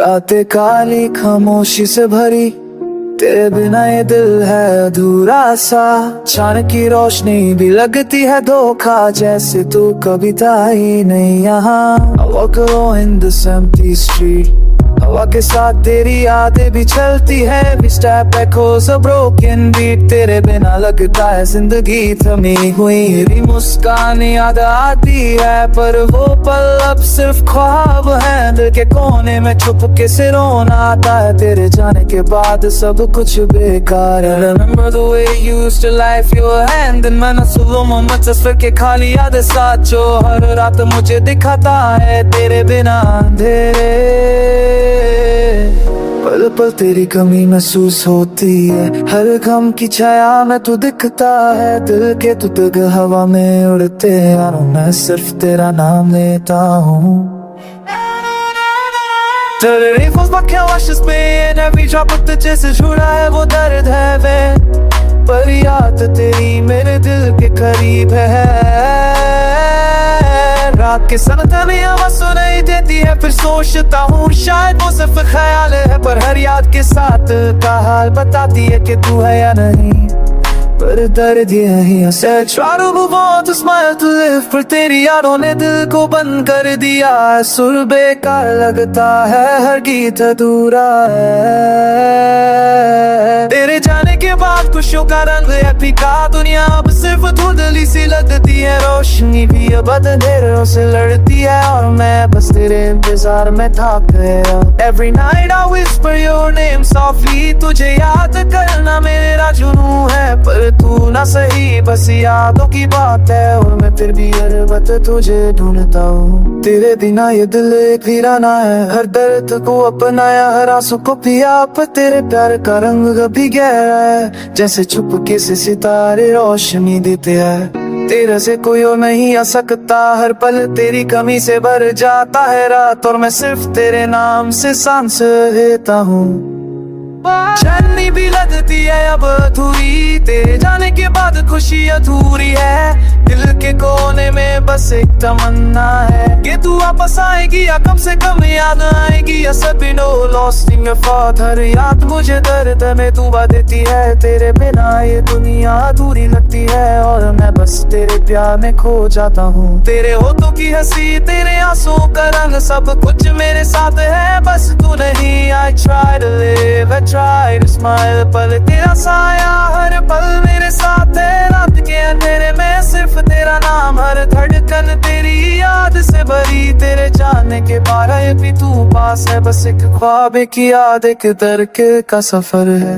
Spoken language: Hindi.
रातें काली खामोशी से भरी, तेरे बिना ये दिल है अधूरा सा। चांद की रोशनी भी लगती है धोखा, जैसे तू कभी था ही नहीं यहाँ। I walk alone in this empty street, हवा के साथ तेरी यादें भी चलती है। We step echoes a broken beat, तेरे बिना लगता है जिंदगी थमी हुई। मेरी मुस्कान याद आती है, पर वो पल अब सिर्फ ख्वाब है। दिल के कोने में छुप के से रोना आता है, तेरे जाने के बाद सब कुछ बेकार है। Remember the way you used to life your hand in मैं नस्लों मोहम्मद तस्वीर के खाली याद साथ, जो हर रात मुझे दिखाता है तेरे बिना अंधेरे। पल पल तेरी कमी महसूस होती है, हर गम की छाया में तू दिखता है। दिल के तू तक हवा में उड़ते यारों, मैं सिर्फ तेरा नाम लेता हूँ। तेरे wrinkles back and washes me and every drop of तुझे से जुड़ा है वो दर्द है वे। पर याद तेरी मेरे दिल के करीब है। रात के सन्नाटे में आवाज़ सुनाई देती है, फिर सोचता हूँ शायद वो सिर्फ ख्याल है। पर हर याद के साथ का हाल बताती है कि तू है या नहीं। पर दर्द यही है, I try to move on to smile to live, पर तेरी यादों ने दिल को बंद कर दिया। सुर बेकार लगता है, हर गीत अधूरा है। तेरे जाने के बाद खुशियों का रंग है फीका, दुनिया अब सिर्फ धुंधली सी लगती है। रोशनी भी अब अंधेरों से लड़ती है, और मैं बस तेरे इंतजार में थक गया। Every night I whisper your name softly, तुझे याद करना मेरा जुनून है। पर तू ना सही, बस यादों की बात है, और मैं फिर भी हर वक्त तुझे ढूंढता हूँ। तेरे बिना ये दिल एक वीराना है, हर दर्द को अपनाया, हर आंसू को पिया। पर तेरे प्यार का रंग कभी गहरा है, जैसे चुपके से सितारे रोशनी देते हैं। तेरे से कोई और नहीं आ सकता, हर पल तेरी कमी से भर जाता है रात, और मैं सिर्फ तेरे नाम से सांस लेता हूँ। चन्नी भी लगती है अब अधूरी, तेरे जाने के बाद खुशी अधूरी है। दिल के कोने में बस एक तमन्ना है कि तू वापस आएगी, या कम से कम याद आएगी। या सभी no lost in your thought, हर याद मुझे दर्द में डुबा देती है। तेरे बिना ये दुनिया अधूरी लगती है, और मैं बस तेरे प्यार में खो जाता हूँ। तेरे होठों की हंसी, तेरे आंसुओं का रंग, सब कुछ मेरे साथ है, बस तू नहीं। I try to live, I try to smile, पर तेरा साया हर पल मेरे साथ है। रात के अंधेरे में सिर्फ तेरा नाम, हर धड़कन तेरी याद से भरी। तेरे जाने के बाद भी तू पास है, बस एक ख्वाब की याद, एक दर्द का सफर है।